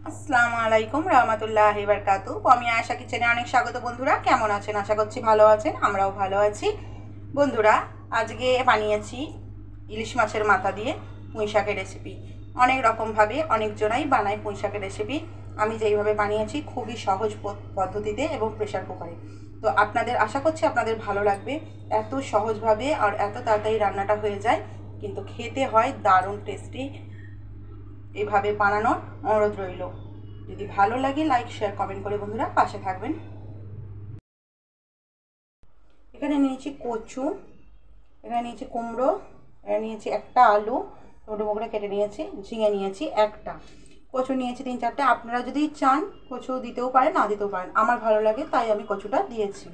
আসসালামু আলাইকুম রহমতুল্লাহি বারাকাতু। আমি আয়েশা কিচেনে অনেক স্বাগত। বন্ধুরা কেমন আছেন? আশা করছি ভালো আছেন, আমরাও ভালো আছি। বন্ধুরা আজকে বানিয়েছি ইলিশ মাছের মাথা দিয়ে পুঁই শাকের রেসিপি। অনেক রকমভাবে অনেকজনাই বানায় পুঁই শাকের রেসিপি। আমি যেইভাবে বানিয়েছি খুবই সহজ পদ্ধতিতে এবং প্রেশার কুকারে। তো আপনাদের আশা করছি আপনাদের ভালো লাগবে। এত সহজভাবে আর এত তাড়াতাড়ি রান্নাটা হয়ে যায়, কিন্তু খেতে হয় দারুণ টেস্টি। এভাবে বানানোর অনুরোধ রইল। যদি ভালো লাগে লাইক শেয়ার কমেন্ট করে বন্ধুরা পাশে থাকবেন। এখানে নিয়েছি কচু, এখানে নিয়েছি কুমড়ো, এখানে নিয়েছি একটা আলু ডুমো করে কেটে নিয়েছি, ঝিঙে নিয়েছি একটা, কচু নিয়েছি 3-4টে। আপনারা যদি চান কচু দিতেও পারেন, না দিতেও পারেন, আমার ভালো লাগে তাই আমি কচুটা দিয়েছি।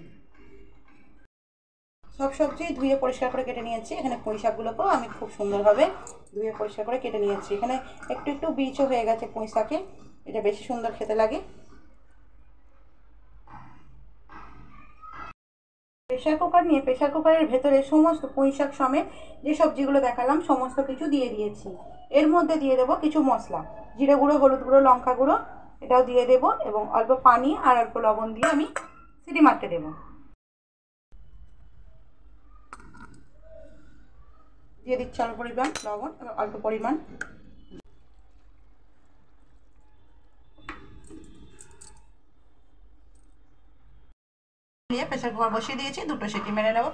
সব সবজি ধুয়ে পরিষ্কার করে কেটে নিয়েছি। এখানে পুঁই শাকগুলোকেও আমি খুব সুন্দরভাবে ধুয়ে পরিষ্কার করে কেটে নিয়েছি। এখানে একটু একটু বীজও হয়ে গেছে পুঁই শাকে, এটা বেশি সুন্দর খেতে লাগে। প্রেশার কুকার নিয়ে প্রেশার কুকারের ভেতরে সমস্ত পুঁই শাক সমেত যে সবজিগুলো দেখালাম সমস্ত কিছু দিয়ে দিয়েছি। এর মধ্যে দিয়ে দেবো কিছু মশলা, জিরে গুঁড়ো, হলুদ গুঁড়ো, লঙ্কা গুঁড়ো, এটাও দিয়ে দেবো এবং অল্প পানি আর অল্প লবণ দিয়ে আমি সিটি মারতে দেবো। দিয়ে দিচ্ছি অল্প পরিমাণ লবণ এবং অল্প পরিমাণ দিয়ে প্রেশার কুকার বসিয়ে দিয়েছি। 2টো সিটি মেরে নেবো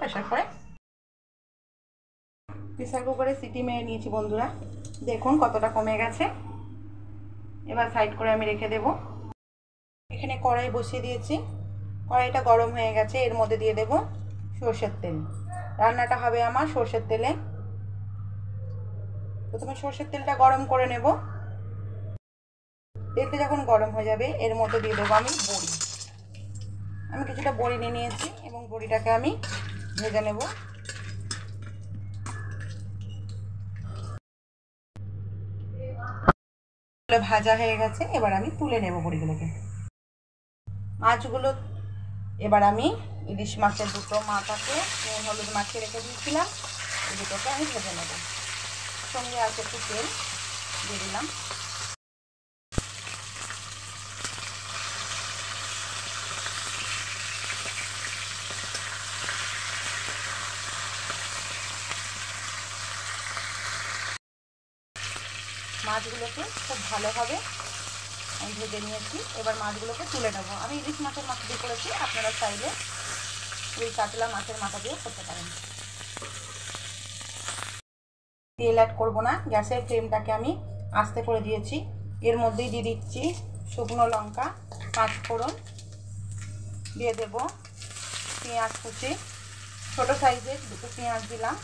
প্রেশার কুকারে সিটি মেরে নিয়েছি বন্ধুরা। দেখুন কতটা কমে গেছে। এবার সাইড করে আমি রেখে দেব। এখানে কড়াই বসিয়ে দিয়েছি, কড়াইটা গরম হয়ে গেছে। এর মধ্যে দিয়ে দেব সরষের তেল। রান্নাটা হবে আমার সরষের তেলে। প্রথমে সরষের তেলটা গরম করে নেব। তেলটা যখন গরম হয়ে যাবে এর মধ্যে দিয়ে দেবো আমি বড়ি। আমি কিছুটা বড়ি নিয়ে নিয়েছি এবং বড়িটাকে আমি ভেজে নেব। ভাজা হয়ে গেছে, এবার আমি তুলে নেব বড়িগুলোকে। মাছগুলো এবার আমি ইলিশ মাছের 2টো মাথাকে নুন হলুদ মাখিয়ে রেখে দিয়েছিলাম, এই দুটোকে আমি ভেজে নেব। সঙ্গে আছে একটু তেল দিয়ে দিলাম। মাছগুলোকে খুব ভালোভাবে আমি ভেজে নিয়েছি। এবার মাছগুলোকে তুলে নেব। আমি ইলিশ মাছের মাথা দিয়ে করেছি, আপনারা চাইলে ওই কাতলা মাছের মাথা দিয়েও করতে পারেন। তেল অ্যাড করবো না, গ্যাসের ফ্লেমটাকে আমি আস্তে করে দিয়েছি। এর মধ্যেই দিয়ে দিচ্ছি শুকনো লঙ্কা, 5 ফোড়ন, দিয়ে দেব পেঁয়াজ কুচি, ছোটো সাইজের 2টো পেঁয়াজ দিলাম।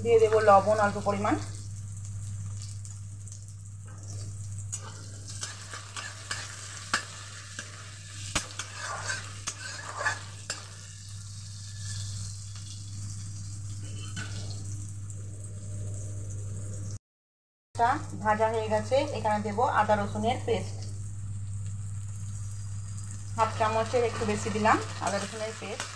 দিয়ে দেবো লবণ অল্প পরিমাণ। ভাজা হয়ে গেছে, এখানে দেব আদা রসুনের পেস্ট। 1/2 চামচের একটু বেশি দিলাম আদা রসুনের পেস্ট।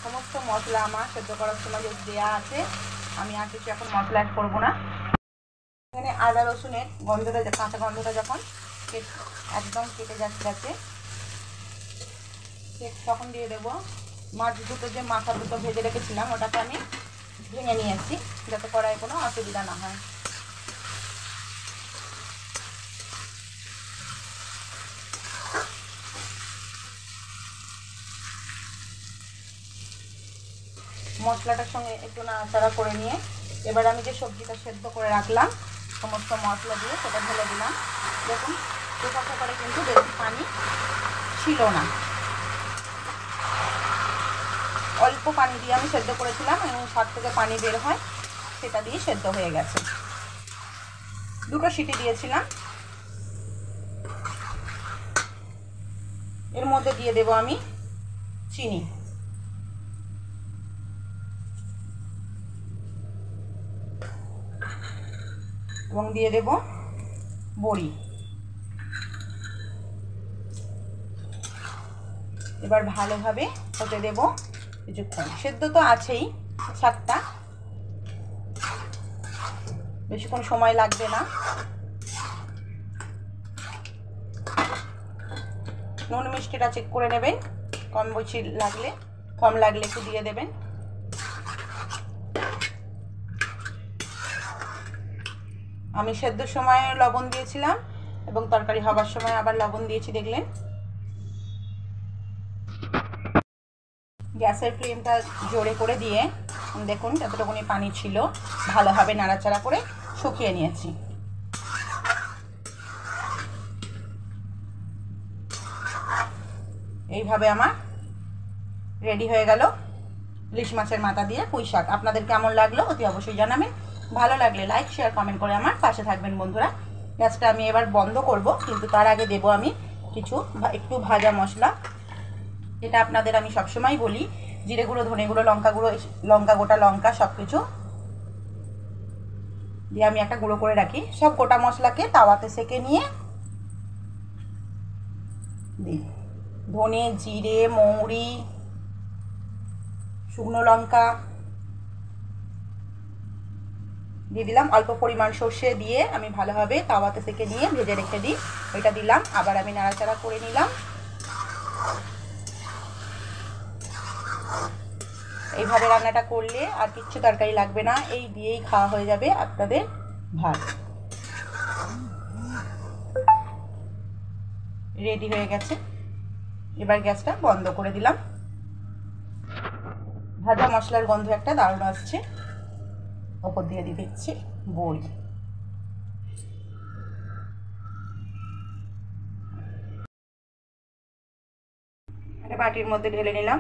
সমস্ত মশলা আমার সেদ্ধ করার সময় দেওয়া আছে, আমি আর কিছু এখন মশলা অ্যাড করবো না। এখানে আদা রসুনের গন্ধটা, কাঁচা গন্ধটা যখন একদম কেটে যাচ্ছে তখন দিয়ে দেবো মাছ দুটো, যে মাথা দুটো ভেজে রেখেছিলাম ওটাকে আমি ভেঙে নিয়েছি যাতে কড়াইয়ে কোনো অসুবিধা না হয়। মশলাটার সঙ্গে একটু নাড়াচাড়া করে নিয়ে এবার আমি যে সবজিটা সেদ্ধ করে রাখলাম সমস্ত মশলা দিয়ে সেটা ঢেলে দিলাম। দেখুন প্রেসার কুকারে কিন্তু বেশি পানি ছিল না, অল্প পানি দিয়ে আমি সেদ্ধ করেছিলাম এবং সাত থেকে পানি বের হয় সেটা দিয়ে সেদ্ধ হয়ে গেছে। 2টো সিটি দিয়েছিলাম। এর মধ্যে দিয়ে দেব আমি চিনি। এবং দিয়ে দেব বড়ি। এবার ভালোভাবে হতে দেব কিছুক্ষণ। সেদ্ধ তো আছেই শাকটা, বেশিক্ষণ সময় লাগবে না। নুন মিষ্টিটা চেক করে নেবেন, কম বেশি লাগলে, কম লাগলে একটু দিয়ে দেবেন। আমি সেদ্ধর সময় লবণ দিয়েছিলাম এবং তরকারি হবার সময় আবার লবণ দিয়েছি, দেখলেন। গ্যাসের ফ্লেমটা জোরে করে দিয়ে দেখুন যতটুকুনি পানি ছিল ভালোভাবে নাড়াচাড়া করে শুকিয়ে নিয়েছি। এইভাবে আমার রেডি হয়ে গেল ইলিশ মাছের মাথা দিয়ে পুঁই শাক। আপনাদের কেমন লাগলো অতি অবশ্যই জানাবেন। ভালো লাগলে লাইক শেয়ার কমেন্ট করে আমার পাশে থাকবেন বন্ধুরা। গ্যাসটা আমি এবার বন্ধ করব, কিন্তু তার আগে দেব আমি একটু ভাজা মশলা। এটা আপনাদের আমি সবসময় বলি, জিরে গুঁড়ো, ধনে গুঁড়ো, লঙ্কা গুঁড়ো, গোটা লঙ্কা সব কিছু দিয়ে আমি একটা গুঁড়ো করে রাখি। সব গোটা মশলাকে তাওয়াতে সেকে নিয়ে দিই। ধনে, জিরে, মৌরি, শুকনো লঙ্কা দিয়ে দিলাম। অল্প পরিমাণ সর্ষে দিয়ে আমি ভালোভাবে তাওয়াতে সেকে নিয়ে ভেজে রেখে দিই। ওইটা দিলাম, আবার আমি নাড়াচাড়া করে নিলাম। এইভাবে রান্নাটা করলে আর কিচ্ছু তরকারি লাগবে না, এই দিয়েই খাওয়া হয়ে যাবে আপনাদের ভাত। রেডি হয়ে গেছে, এবার গ্যাসটা বন্ধ করে দিলাম। ভাজা মশলার গন্ধ একটা দারুণ আসছে। ওপর দিয়ে দিয়ে দিচ্ছি বড়ি। একটা বাটির মধ্যে ঢেলে নিলাম।